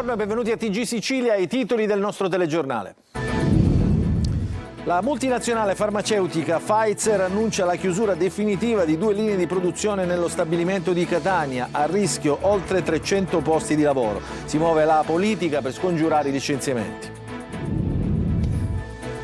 buongiorno e benvenuti a TG Sicilia, i titoli del nostro telegiornale. La multinazionale farmaceutica Pfizer annuncia la chiusura definitiva di 2 linee di produzione nello stabilimento di Catania, a rischio oltre 300 posti di lavoro. Si muove la politica per scongiurare i licenziamenti.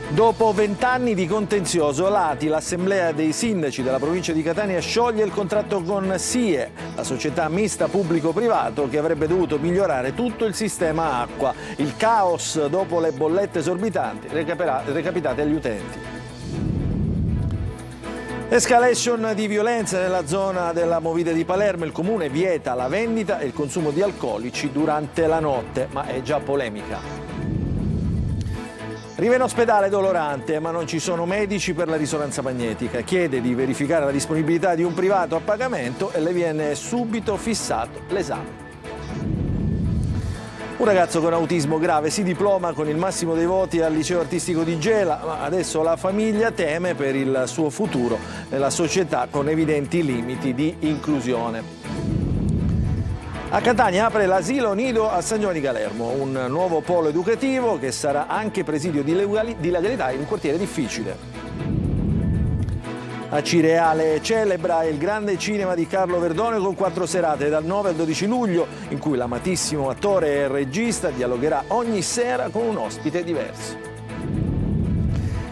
Dopo 20 anni di contenzioso, l'ATI, l'Assemblea dei Sindaci della provincia di Catania, scioglie il contratto con SIE, la società mista pubblico-privato che avrebbe dovuto migliorare tutto il sistema acqua. Il caos dopo le bollette esorbitanti recapitate agli utenti. Escalation di violenza nella zona della Movida di Palermo. Il comune vieta la vendita e il consumo di alcolici durante la notte, ma è già polemica. Arriva in ospedale dolorante, ma non ci sono medici per la risonanza magnetica. Chiede di verificare la disponibilità di un privato a pagamento e le viene subito fissato l'esame. Un ragazzo con autismo grave si diploma con il massimo dei voti al liceo artistico di Gela, ma adesso la famiglia teme per il suo futuro nella società con evidenti limiti di inclusione. A Catania apre l'asilo nido a San Giovanni Galermo, un nuovo polo educativo che sarà anche presidio di legalità in un quartiere difficile. A Cireale celebra il grande cinema di Carlo Verdone con 4 serate dal 9 al 12 luglio, in cui l'amatissimo attore e regista dialogherà ogni sera con un ospite diverso.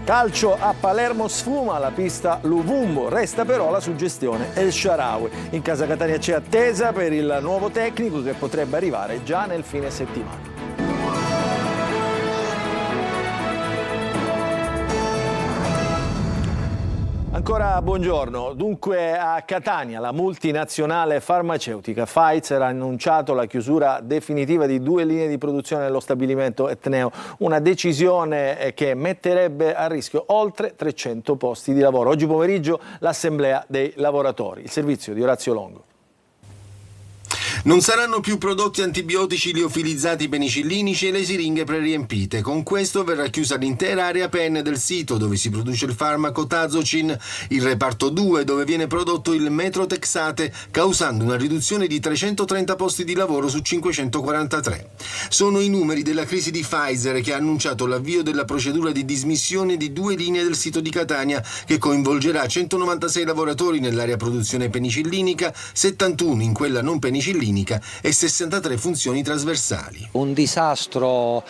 Calcio a Palermo sfuma la pista Luvumbo, resta però la suggestione El Shaarawy. In casa Catania c'è attesa per il nuovo tecnico che potrebbe arrivare già nel fine settimana. Ancora buongiorno. Dunque a Catania la multinazionale farmaceutica Pfizer ha annunciato la chiusura definitiva di 2 linee di produzione nello stabilimento etneo, una decisione che metterebbe a rischio oltre 300 posti di lavoro. Oggi pomeriggio l'assemblea dei lavoratori, il servizio di Orazio Longo. Non saranno più prodotti antibiotici liofilizzati penicillinici e le siringhe preriempite. Con questo verrà chiusa l'intera area PEN del sito dove si produce il farmaco Tazocin, il reparto 2 dove viene prodotto il metrotexate, causando una riduzione di 330 posti di lavoro su 543. Sono i numeri della crisi di Pfizer che ha annunciato l'avvio della procedura di dismissione di 2 linee del sito di Catania che coinvolgerà 196 lavoratori nell'area produzione penicillinica, 71 in quella non penicillinica e 63 funzioni trasversali. Un disastro,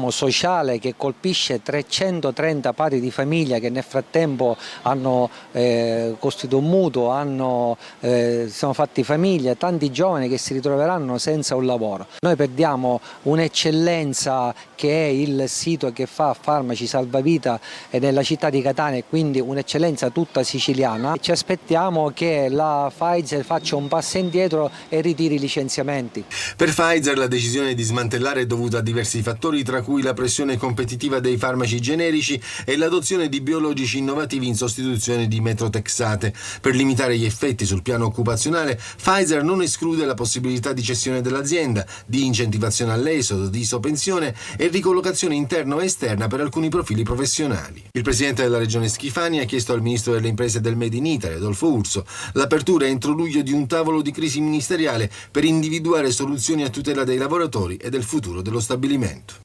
sociale che colpisce 330 padri di famiglia che nel frattempo hanno costruito un mutuo, sono fatti famiglia, tanti giovani che si ritroveranno senza un lavoro. Noi perdiamo un'eccellenza che è il sito che fa farmaci salvavita nella città di Catania, quindi un'eccellenza tutta siciliana. Ci aspettiamo che la Pfizer faccia un passo indietro e ritiri i licenziamenti. Per Pfizer la decisione di smantellare è dovuta a diversi fattori, tra cui la pressione competitiva dei farmaci generici e l'adozione di biologici innovativi in sostituzione di metrotexate. Per limitare gli effetti sul piano occupazionale, Pfizer non esclude la possibilità di cessione dell'azienda, di incentivazione all'esodo, di isopensione e ricollocazione interna o esterna per alcuni profili professionali. Il presidente della regione Schifani ha chiesto al ministro delle imprese del Made in Italy, Adolfo Urso, l'apertura entro luglio di un tavolo di crisi ministeriale per individuare soluzioni a tutela dei lavoratori e del futuro dello stabilimento.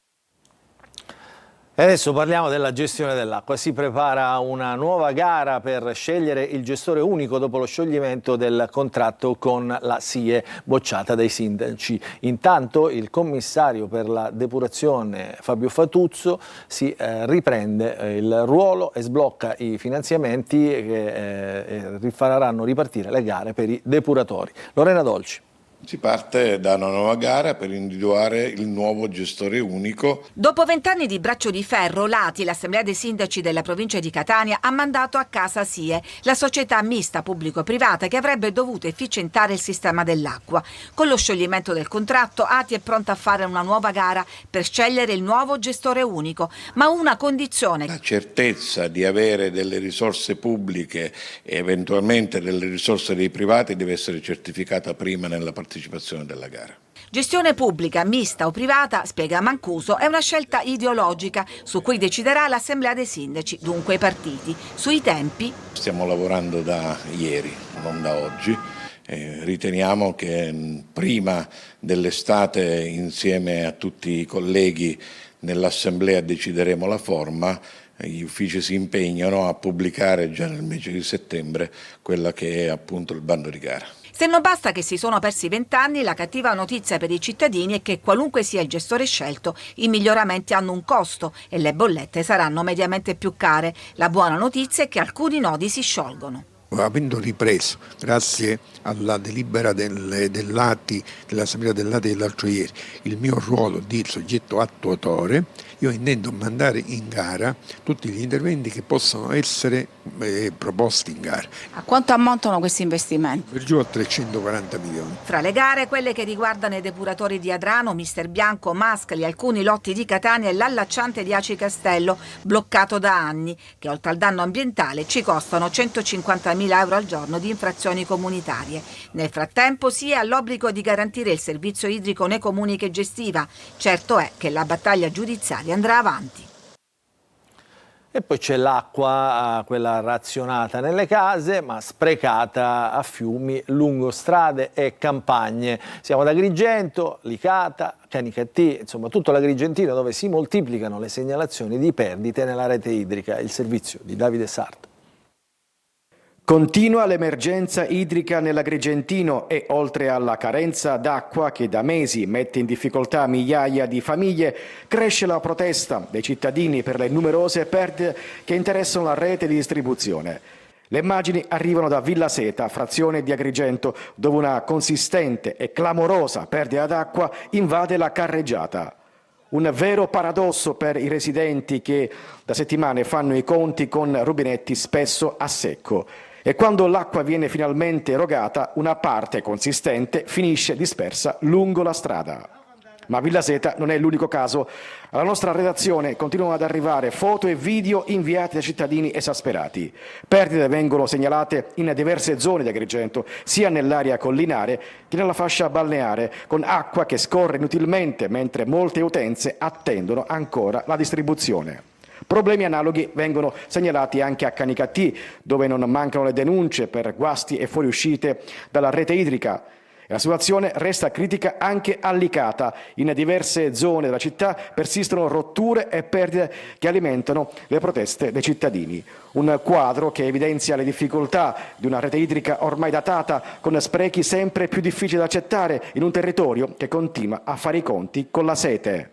E adesso parliamo della gestione dell'acqua. Si prepara una nuova gara per scegliere il gestore unico dopo lo scioglimento del contratto con la SIE bocciata dai sindaci. Intanto il commissario per la depurazione Fabio Fatuzzo si riprende il ruolo e sblocca i finanziamenti che faranno ripartire le gare per i depuratori. Lorena Dolci. Si parte da una nuova gara per individuare il nuovo gestore unico. Dopo 20 anni di braccio di ferro, l'ATI, l'Assemblea dei Sindaci della provincia di Catania, ha mandato a casa SIE, la società mista pubblico-privata che avrebbe dovuto efficientare il sistema dell'acqua. Con lo scioglimento del contratto, ATI è pronta a fare una nuova gara per scegliere il nuovo gestore unico, ma una condizione: la certezza di avere delle risorse pubbliche e eventualmente delle risorse dei privati deve essere certificata prima nella partecipazione della gara. Gestione pubblica, mista o privata, spiega Mancuso, è una scelta ideologica su cui deciderà l'Assemblea dei Sindaci, dunque i partiti. Sui tempi. Stiamo lavorando da ieri, non da oggi, Riteniamo che prima dell'estate, insieme a tutti i colleghi nell'Assemblea, decideremo la forma. Gli uffici si impegnano a pubblicare già nel mese di settembre quella che è appunto il bando di gara. Se non basta che si sono persi 20 anni, la cattiva notizia per i cittadini è che qualunque sia il gestore scelto, i miglioramenti hanno un costo e le bollette saranno mediamente più care. La buona notizia è che alcuni nodi si sciolgono. Avendo ripreso, grazie alla delibera dell'ATI, dell'Assemblea dell'ATI dell'altro ieri, il mio ruolo di soggetto attuatore, io intendo mandare in gara tutti gli interventi che possono essere proposti in gara. A quanto ammontano questi investimenti? Per giù a 340 milioni. Fra le gare, quelle che riguardano i depuratori di Adrano, Mister Bianco, Mascali, alcuni lotti di Catania e l'allacciante di Aci Castello, bloccato da anni, che oltre al danno ambientale ci costano 150.000 euro al giorno di infrazioni comunitarie. Nel frattempo SIE ha l'obbligo di garantire il servizio idrico nei comuni che gestiva. Certo è che la battaglia giudiziaria andrà avanti. E poi c'è l'acqua, quella razionata nelle case, ma sprecata a fiumi, lungo strade e campagne. Siamo ad Agrigento, Licata, Canicattì, insomma tutto l'Agrigentino, dove si moltiplicano le segnalazioni di perdite nella rete idrica. Il servizio di Davide Sarto. Continua l'emergenza idrica nell'Agrigentino e oltre alla carenza d'acqua che da mesi mette in difficoltà migliaia di famiglie, cresce la protesta dei cittadini per le numerose perdite che interessano la rete di distribuzione. Le immagini arrivano da Villaseta, frazione di Agrigento, dove una consistente e clamorosa perdita d'acqua invade la carreggiata. Un vero paradosso per i residenti che da settimane fanno i conti con rubinetti spesso a secco. E quando l'acqua viene finalmente erogata, una parte consistente finisce dispersa lungo la strada. Ma Villaseta non è l'unico caso. Alla nostra redazione continuano ad arrivare foto e video inviati da cittadini esasperati. Perdite vengono segnalate in diverse zone di Agrigento, sia nell'area collinare che nella fascia balneare, con acqua che scorre inutilmente mentre molte utenze attendono ancora la distribuzione. Problemi analoghi vengono segnalati anche a Canicattì, dove non mancano le denunce per guasti e fuoriuscite dalla rete idrica. E la situazione resta critica anche a Licata. In diverse zone della città persistono rotture e perdite che alimentano le proteste dei cittadini. Un quadro che evidenzia le difficoltà di una rete idrica ormai datata, con sprechi sempre più difficili da accettare in un territorio che continua a fare i conti con la sete.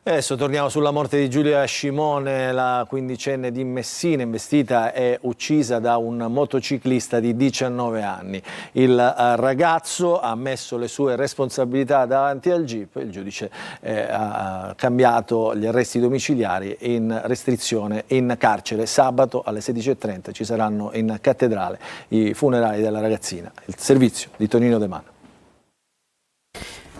Adesso torniamo sulla morte di Giulia Scimone, la quindicenne di Messina, investita e uccisa da un motociclista di 19 anni. Il ragazzo ha ammesso le sue responsabilità davanti al GIP, il giudice ha cambiato gli arresti domiciliari in restrizione in carcere. Sabato alle 16:30 ci saranno in cattedrale i funerali della ragazzina. Il servizio di Tonino De Mano.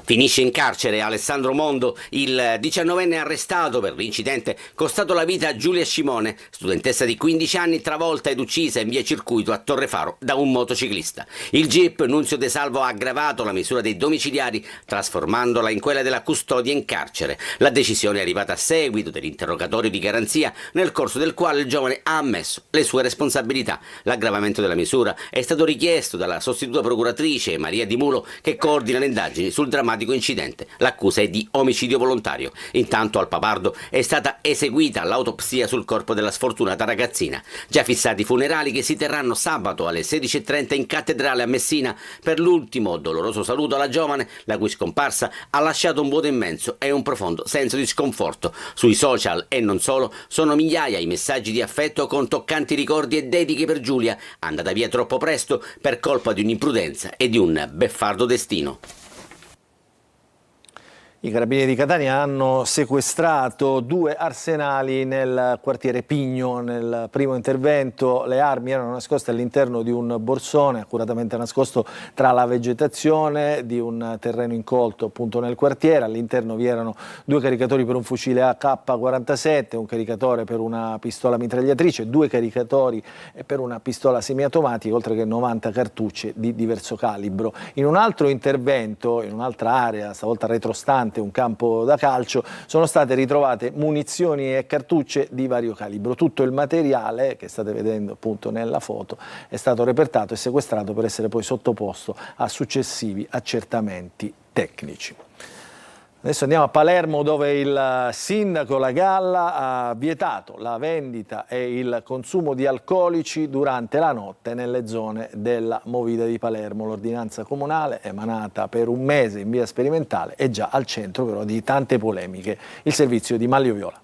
Finisce in carcere Alessandro Mondo, il 19enne arrestato per l'incidente costato la vita a Giulia Scimone, studentessa di 15 anni travolta ed uccisa in via Circuito a Torrefaro da un motociclista. Il GIP Nunzio De Salvo ha aggravato la misura dei domiciliari trasformandola in quella della custodia in carcere. La decisione è arrivata a seguito dell'interrogatorio di garanzia nel corso del quale il giovane ha ammesso le sue responsabilità. L'aggravamento della misura è stato richiesto dalla sostituta procuratrice Maria Di Mulo, che coordina le indagini sul drammatico incidente. L'accusa è di omicidio volontario. Intanto al Papardo è stata eseguita l'autopsia sul corpo della sfortunata ragazzina. Già fissati i funerali che si terranno sabato alle 16:30 in cattedrale a Messina per l'ultimo doloroso saluto alla giovane, la cui scomparsa ha lasciato un vuoto immenso e un profondo senso di sconforto. Sui social e non solo sono migliaia i messaggi di affetto con toccanti ricordi e dediche per Giulia, andata via troppo presto per colpa di un'imprudenza e di un beffardo destino. I carabinieri di Catania hanno sequestrato 2 arsenali nel quartiere Pigno. Nel primo intervento le armi erano nascoste all'interno di un borsone accuratamente nascosto tra la vegetazione di un terreno incolto appunto nel quartiere. All'interno vi erano 2 caricatori per un fucile AK-47, un caricatore per una pistola mitragliatrice, 2 caricatori per una pistola semiautomatica, oltre che 90 cartucce di diverso calibro. In un altro intervento, in un'altra area, stavolta retrostante nonostante un campo da calcio, sono state ritrovate munizioni e cartucce di vario calibro. Tutto il materiale che state vedendo appunto nella foto è stato repertato e sequestrato per essere poi sottoposto a successivi accertamenti tecnici. Adesso andiamo a Palermo, dove il sindaco La Galla ha vietato la vendita e il consumo di alcolici durante la notte nelle zone della Movida di Palermo. L'ordinanza comunale, emanata per un mese in via sperimentale, è già al centro però di tante polemiche. Il servizio di Maglio Viola.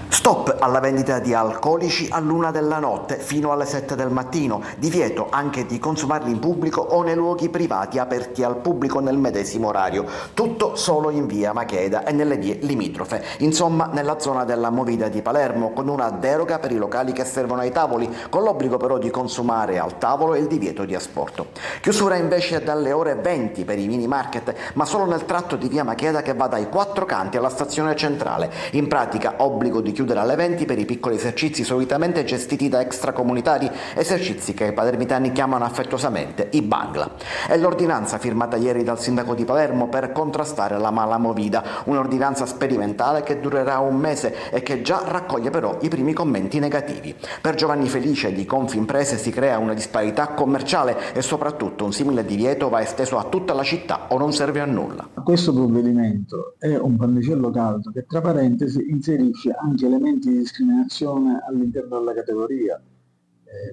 Stop alla vendita di alcolici all'1 della notte fino alle 7 del mattino, divieto anche di consumarli in pubblico o nei luoghi privati aperti al pubblico nel medesimo orario, tutto solo in via Macheda e nelle vie limitrofe, insomma nella zona della Movida di Palermo, con una deroga per i locali che servono ai tavoli, con l'obbligo però di consumare al tavolo e il divieto di asporto. Chiusura invece dalle ore 20 per i mini market, ma solo nel tratto di via Macheda che va dai quattro canti alla stazione centrale, in pratica obbligo di chiudere alle 20 per i piccoli esercizi solitamente gestiti da extracomunitari, esercizi che i palermitani chiamano affettuosamente i bangla. È l'ordinanza firmata ieri dal sindaco di Palermo per contrastare la mala movida, un'ordinanza sperimentale che durerà un mese e che già raccoglie però i primi commenti negativi. Per Giovanni Felice di Confimprese si crea una disparità commerciale e soprattutto un simile divieto va esteso a tutta la città o non serve a nulla. Questo provvedimento è un pannicello caldo che tra parentesi inserisce anche elementi di discriminazione all'interno della categoria.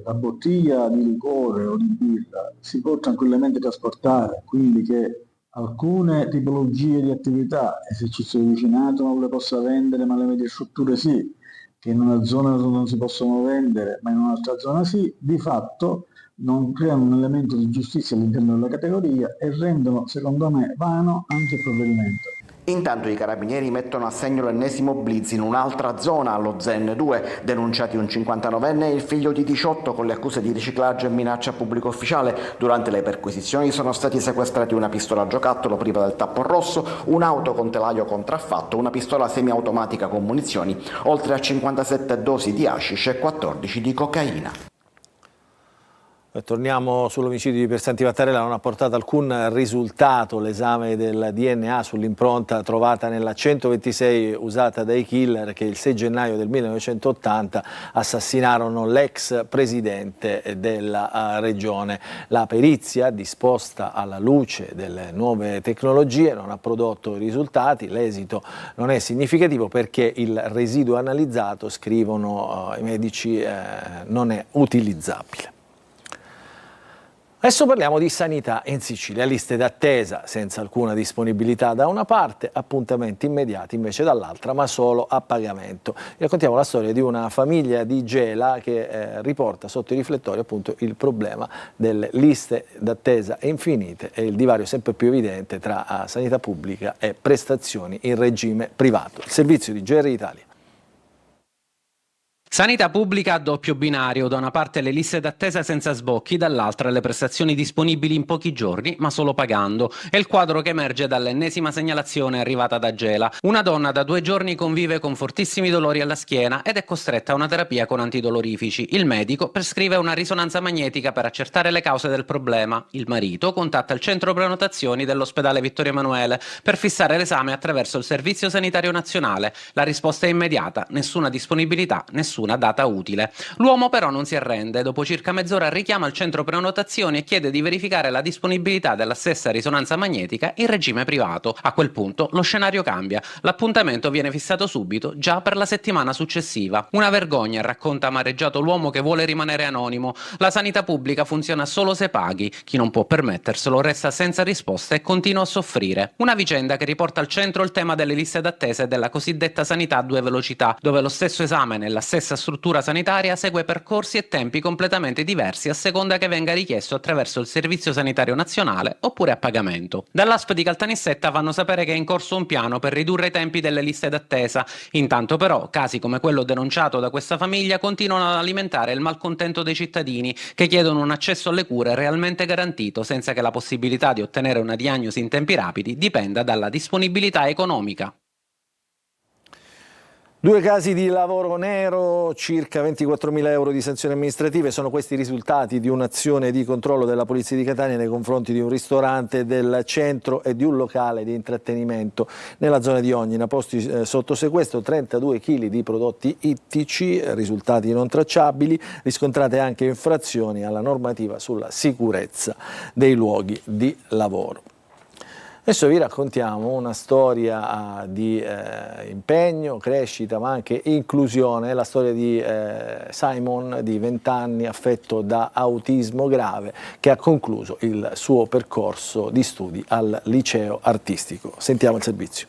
La bottiglia di liquore o di birra si può tranquillamente trasportare, quindi che alcune tipologie di attività, esercizio di vicinato non le possa vendere ma le medie strutture sì, che in una zona non si possono vendere ma in un'altra zona sì, di fatto non creano un elemento di giustizia all'interno della categoria e rendono, secondo me, vano anche il provvedimento. Intanto i carabinieri mettono a segno l'ennesimo blitz in un'altra zona, allo ZN2, denunciati un 59enne e il figlio di 18 con le accuse di riciclaggio e minaccia a pubblico ufficiale. Durante le perquisizioni sono stati sequestrati una pistola a giocattolo priva del tappo rosso, un'auto con telaio contraffatto, una pistola semiautomatica con munizioni, oltre a 57 dosi di hashish e 14 di cocaina. Torniamo sull'omicidio di Piersanti Mattarella. Non ha portato alcun risultato l'esame del DNA sull'impronta trovata nella 126 usata dai killer che il 6 gennaio del 1980 assassinarono l'ex presidente della regione. La perizia, disposta alla luce delle nuove tecnologie, non ha prodotto risultati. L'esito non è significativo perché il residuo analizzato, scrivono i medici, non è utilizzabile. Adesso parliamo di sanità in Sicilia, liste d'attesa senza alcuna disponibilità da una parte, appuntamenti immediati invece dall'altra, ma solo a pagamento. Vi raccontiamo la storia di una famiglia di Gela che riporta sotto i riflettori appunto il problema delle liste d'attesa infinite e il divario sempre più evidente tra sanità pubblica e prestazioni in regime privato. Il servizio di GR Italia. Sanità pubblica a doppio binario, da una parte le liste d'attesa senza sbocchi, dall'altra le prestazioni disponibili in pochi giorni ma solo pagando. È il quadro che emerge dall'ennesima segnalazione arrivata da Gela. Una donna da 2 giorni convive con fortissimi dolori alla schiena ed è costretta a una terapia con antidolorifici. Il medico prescrive una risonanza magnetica per accertare le cause del problema. Il marito contatta il centro prenotazioni dell'ospedale Vittorio Emanuele per fissare l'esame attraverso il Servizio Sanitario Nazionale. La risposta è immediata, nessuna disponibilità, nessuna data utile. L'uomo però non si arrende, dopo circa mezz'ora richiama il centro prenotazioni e chiede di verificare la disponibilità della stessa risonanza magnetica in regime privato. A quel punto lo scenario cambia, l'appuntamento viene fissato subito, già per la settimana successiva. Una vergogna, racconta amareggiato l'uomo che vuole rimanere anonimo. La sanità pubblica funziona solo se paghi, chi non può permetterselo resta senza risposta e continua a soffrire. Una vicenda che riporta al centro il tema delle liste d'attesa e della cosiddetta sanità a 2 velocità, dove lo stesso esame nella stessa struttura sanitaria segue percorsi e tempi completamente diversi a seconda che venga richiesto attraverso il Servizio Sanitario Nazionale oppure a pagamento. Dall'ASP di Caltanissetta fanno sapere che è in corso un piano per ridurre i tempi delle liste d'attesa. Intanto però casi come quello denunciato da questa famiglia continuano ad alimentare il malcontento dei cittadini che chiedono un accesso alle cure realmente garantito senza che la possibilità di ottenere una diagnosi in tempi rapidi dipenda dalla disponibilità economica. 2 casi di lavoro nero, circa 24.000 euro di sanzioni amministrative, sono questi i risultati di un'azione di controllo della Polizia di Catania nei confronti di un ristorante del centro e di un locale di intrattenimento nella zona di Ognina. Posti sotto sequestro 32 kg di prodotti ittici, risultati non tracciabili, riscontrate anche infrazioni alla normativa sulla sicurezza dei luoghi di lavoro. Adesso vi raccontiamo una storia di impegno, crescita ma anche inclusione, la storia di Simon di 20 anni affetto da autismo grave che ha concluso il suo percorso di studi al liceo artistico. Sentiamo il servizio.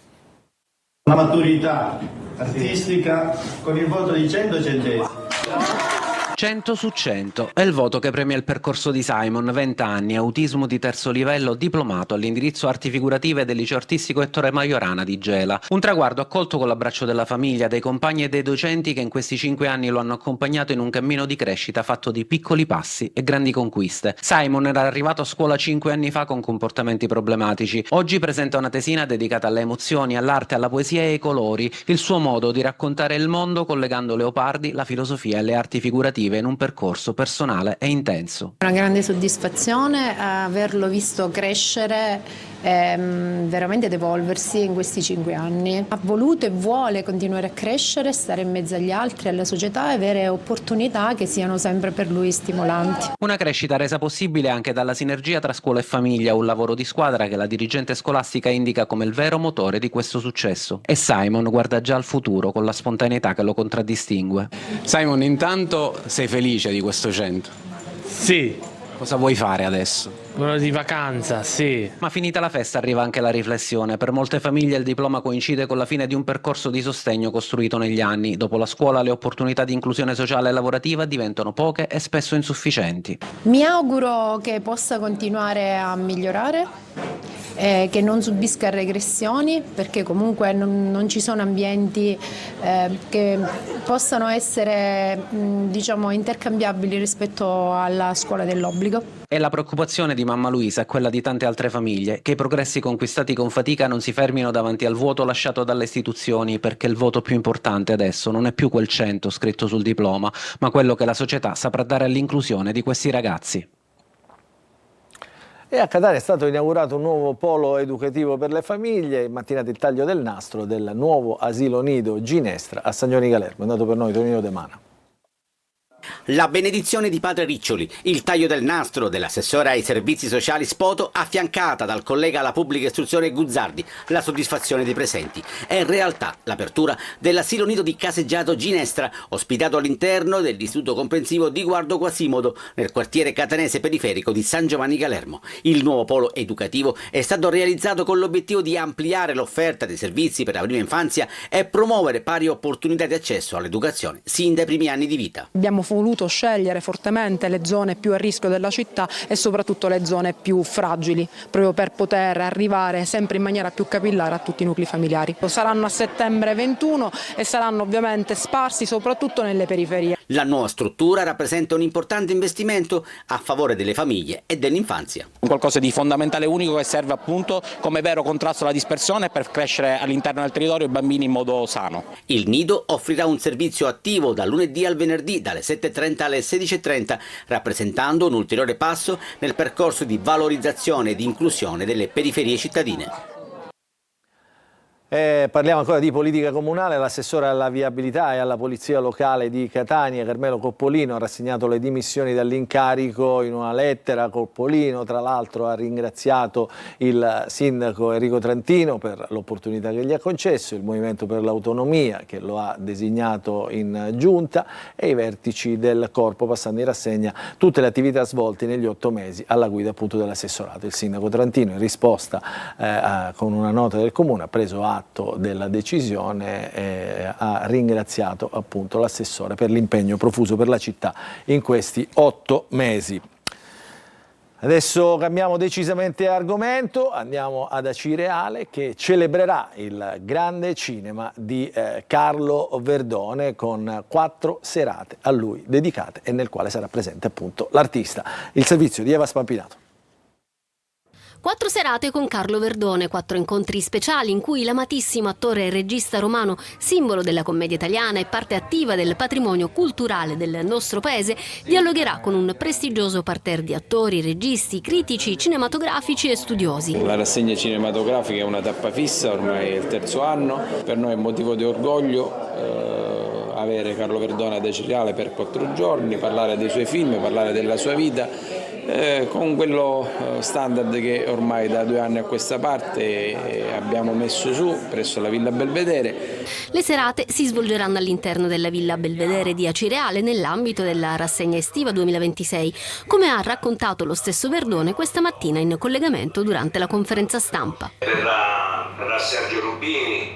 La maturità artistica con il voto di 100 centesimi. 100 su 100 è il voto che premia il percorso di Simon, 20 anni, autismo di terzo livello, diplomato all'indirizzo arti figurative del liceo artistico Ettore Majorana di Gela. Un traguardo accolto con l'abbraccio della famiglia, dei compagni e dei docenti che in questi 5 anni lo hanno accompagnato in un cammino di crescita fatto di piccoli passi e grandi conquiste. Simon era arrivato a scuola 5 anni fa con comportamenti problematici. Oggi presenta una tesina dedicata alle emozioni, all'arte, alla poesia e ai colori, il suo modo di raccontare il mondo collegando Leopardi, la filosofia e le arti figurative in un percorso personale e intenso. Una grande soddisfazione averlo visto crescere e veramente ed evolversi in questi 5 anni. Ha voluto e vuole continuare a crescere, stare in mezzo agli altri, alla società e avere opportunità che siano sempre per lui stimolanti. Una crescita resa possibile anche dalla sinergia tra scuola e famiglia, un lavoro di squadra che la dirigente scolastica indica come il vero motore di questo successo. E Simon guarda già al futuro con la spontaneità che lo contraddistingue. Simon, intanto sei felice di questo 100? Sì. Cosa vuoi fare adesso? Quello di vacanza, sì. Ma finita la festa arriva anche la riflessione. Per molte famiglie il diploma coincide con la fine di un percorso di sostegno costruito negli anni. Dopo la scuola le opportunità di inclusione sociale e lavorativa diventano poche e spesso insufficienti. Mi auguro che possa continuare a migliorare, che non subisca regressioni, perché comunque non ci sono ambienti che possano essere diciamo intercambiabili rispetto alla scuola dell'obbligo. E la preoccupazione di mamma Luisa è quella di tante altre famiglie, che i progressi conquistati con fatica non si fermino davanti al vuoto lasciato dalle istituzioni, perché il voto più importante adesso non è più quel 100 scritto sul diploma, ma quello che la società saprà dare all'inclusione di questi ragazzi. E a Catania è stato inaugurato un nuovo polo educativo per le famiglie, in mattinata il taglio del nastro del nuovo asilo nido Ginestra a Sagnoni Galermo. È andato per noi Tonino De Mana. La benedizione di padre Riccioli, il taglio del nastro dell'assessore ai servizi sociali Spoto, affiancata dal collega alla pubblica istruzione Guzzardi, la soddisfazione dei presenti. È in realtà l'apertura dell'asilo nido di Caseggiato Ginestra, ospitato all'interno dell'istituto comprensivo di Guardo Quasimodo, nel quartiere catanese periferico di San Giovanni Galermo. Il nuovo polo educativo è stato realizzato con l'obiettivo di ampliare l'offerta dei servizi per la prima infanzia e promuovere pari opportunità di accesso all'educazione sin dai primi anni di vita. Abbiamo voluto scegliere fortemente le zone più a rischio della città e soprattutto le zone più fragili, proprio per poter arrivare sempre in maniera più capillare a tutti i nuclei familiari. Saranno a settembre 21 e saranno ovviamente sparsi soprattutto nelle periferie. La nuova struttura rappresenta un importante investimento a favore delle famiglie e dell'infanzia. Qualcosa di fondamentale e unico che serve appunto come vero contrasto alla dispersione per crescere all'interno del territorio i bambini in modo sano. Il nido offrirà un servizio attivo dal lunedì al venerdì dalle 7:30 alle 16:30, rappresentando un ulteriore passo nel percorso di valorizzazione e di inclusione delle periferie cittadine. Parliamo ancora di politica comunale. L'assessore alla viabilità e alla polizia locale di Catania, Carmelo Coppolino, ha rassegnato le dimissioni dall'incarico. In una lettera Coppolino, tra l'altro, ha ringraziato il sindaco Enrico Trantino per l'opportunità che gli ha concesso, il Movimento per l'Autonomia che lo ha designato in giunta e i vertici del corpo, passando in rassegna tutte le attività svolte negli 8 mesi alla guida appunto dell'assessorato. Il sindaco Trantino, in risposta con una nota del comune, ha preso atto della decisione e ha ringraziato appunto l'assessore per l'impegno profuso per la città in questi 8 mesi. Adesso cambiamo decisamente argomento, andiamo ad Acireale che celebrerà il grande cinema di Carlo Verdone con 4 serate a lui dedicate e nel quale sarà presente appunto l'artista. Il servizio di Eva Spampinato. 4 serate con Carlo Verdone, 4 incontri speciali in cui l'amatissimo attore e regista romano, simbolo della commedia italiana e parte attiva del patrimonio culturale del nostro paese, dialogherà con un prestigioso parterre di attori, registi, critici cinematografici e studiosi. La rassegna cinematografica è una tappa fissa, ormai è il terzo anno, per noi è motivo di orgoglio avere Carlo Verdone ad Acireale per 4 giorni, parlare dei suoi film, parlare della sua vita, con quello standard che ormai da 2 anni a questa parte abbiamo messo su presso la Villa Belvedere. Le serate si svolgeranno all'interno della Villa Belvedere di Acireale nell'ambito della rassegna estiva 2026, come ha raccontato lo stesso Verdone questa mattina in collegamento durante la conferenza stampa. Verrà Sergio Rubini,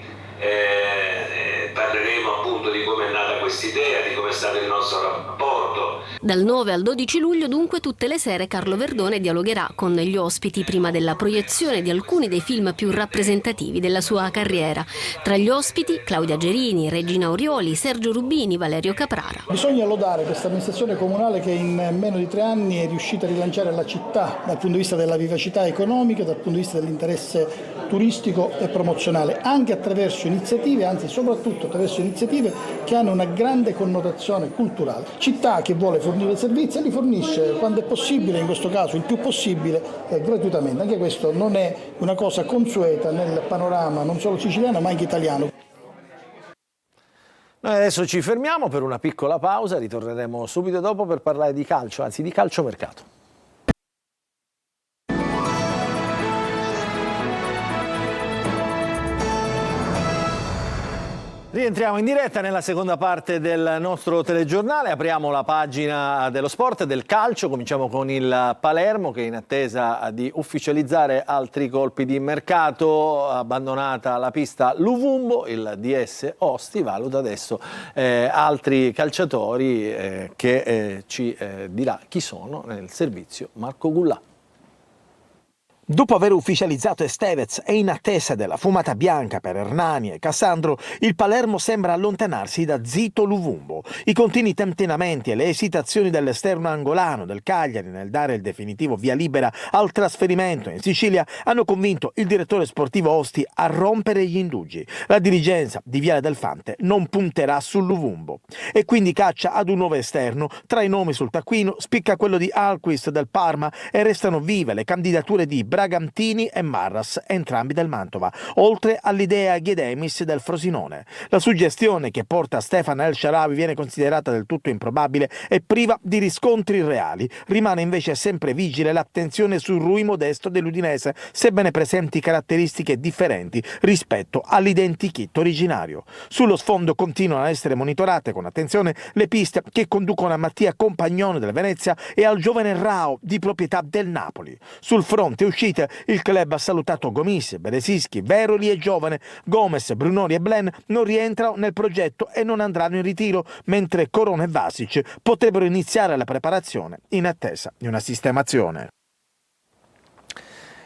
parleremo appunto di come è nata quest'idea, di come è stato il nostro rapporto. Dal 9 al 12 luglio dunque tutte le sere Carlo Verdone dialogherà con gli ospiti prima della proiezione di alcuni dei film più rappresentativi della sua carriera. Tra gli ospiti Claudia Gerini, Regina Orioli, Sergio Rubini, Valerio Caprara. Bisogna lodare questa amministrazione comunale che in meno di 3 anni è riuscita a rilanciare la città dal punto di vista della vivacità economica, dal punto di vista dell'interesse turistico e promozionale, anche attraverso iniziative, anzi soprattutto attraverso iniziative che hanno una grande connotazione culturale. Città che vuole fornire servizi e li fornisce quando è possibile, in questo caso il più possibile, gratuitamente. Anche questo non è una cosa consueta nel panorama non solo siciliano ma anche italiano. Noi adesso ci fermiamo per una piccola pausa, ritorneremo subito dopo per parlare di calcio, anzi di calciomercato. Rientriamo in diretta nella seconda parte del nostro telegiornale, apriamo la pagina dello sport, del calcio, cominciamo con il Palermo che è in attesa di ufficializzare altri colpi di mercato, abbandonata la pista Luvumbo, il DS Osti valuta adesso altri calciatori che ci dirà chi sono nel servizio Marco Gullà. Dopo aver ufficializzato Estevez e in attesa della fumata bianca per Hernani e Cassandro, il Palermo sembra allontanarsi da Zito Luvumbo. I continui tentennamenti e le esitazioni dell'esterno angolano del Cagliari nel dare il definitivo via libera al trasferimento in Sicilia hanno convinto il direttore sportivo Osti a rompere gli indugi. La dirigenza di Viale del Fante non punterà sul Luvumbo e quindi caccia ad un nuovo esterno. Tra i nomi sul taccuino spicca quello di Alquist del Parma e restano vive le candidature di Bragantini e Marras, entrambi del Mantova, oltre all'idea Ghiedemis del Frosinone. La suggestione che porta Stefan El Shaarawy viene considerata del tutto improbabile e priva di riscontri reali. Rimane invece sempre vigile l'attenzione sul Rui Modesto dell'Udinese, sebbene presenti caratteristiche differenti rispetto all'identikit originario. Sullo sfondo continuano a essere monitorate con attenzione le piste che conducono a Mattia Compagnone del Venezia e al giovane Rao di proprietà del Napoli. Sul fronte uscite il club ha salutato Gomis, Beresischi, Veroli e Giovane. Gomez, Brunori e Blen non rientrano nel progetto e non andranno in ritiro, mentre Corona e Vasic potrebbero iniziare la preparazione in attesa di una sistemazione.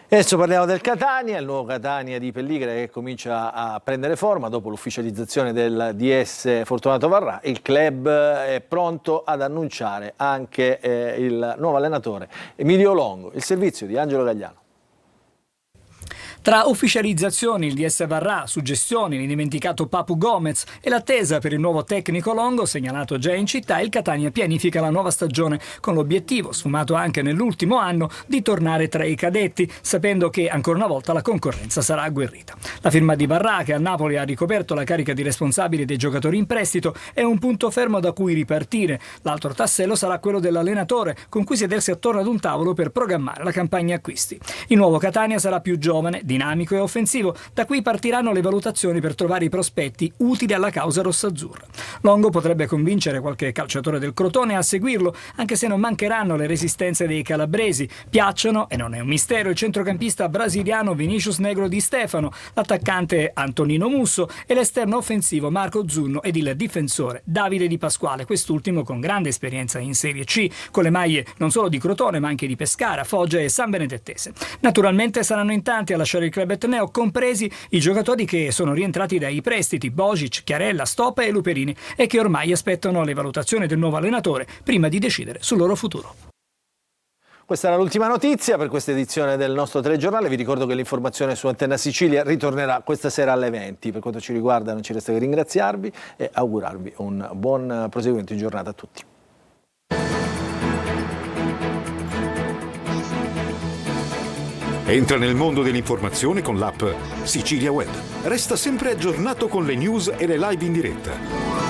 Adesso parliamo del Catania, il nuovo Catania di Pelligra che comincia a prendere forma dopo l'ufficializzazione del DS Fortunato Varrà. Il club è pronto ad annunciare anche il nuovo allenatore Emilio Longo. Il servizio di Angelo Gagliano. Tra ufficializzazioni, il DS Varrà, suggestioni, l'indimenticato Papu Gomez e l'attesa per il nuovo tecnico Longo, segnalato già in città, il Catania pianifica la nuova stagione con l'obiettivo, sfumato anche nell'ultimo anno, di tornare tra i cadetti, sapendo che ancora una volta la concorrenza sarà agguerrita. La firma di Varrà, che a Napoli ha ricoperto la carica di responsabile dei giocatori in prestito, è un punto fermo da cui ripartire. L'altro tassello sarà quello dell'allenatore, con cui sedersi attorno ad un tavolo per programmare la campagna acquisti. Il nuovo Catania sarà più giovane, dinamico e offensivo. Da qui partiranno le valutazioni per trovare i prospetti utili alla causa rossazzurra. Longo potrebbe convincere qualche calciatore del Crotone a seguirlo, anche se non mancheranno le resistenze dei calabresi. Piacciono, e non è un mistero, il centrocampista brasiliano Vinicius Negro Di Stefano, l'attaccante Antonino Musso e l'esterno offensivo Marco Zunno ed il difensore Davide Di Pasquale, quest'ultimo con grande esperienza in Serie C, con le maglie non solo di Crotone ma anche di Pescara, Foggia e San Benedettese. Naturalmente saranno in tanti a lasciare il club etneo, compresi i giocatori che sono rientrati dai prestiti, Bogic, Chiarella, Stopa e Luperini, e che ormai aspettano le valutazioni del nuovo allenatore prima di decidere sul loro futuro. Questa era l'ultima notizia per questa edizione del nostro telegiornale. Vi ricordo che l'informazione su Antenna Sicilia ritornerà questa sera alle 20. Per quanto ci riguarda non ci resta che ringraziarvi e augurarvi un buon proseguimento di giornata a tutti. Entra nel mondo dell'informazione con l'app Sicilia Web. Resta sempre aggiornato con le news e le live in diretta.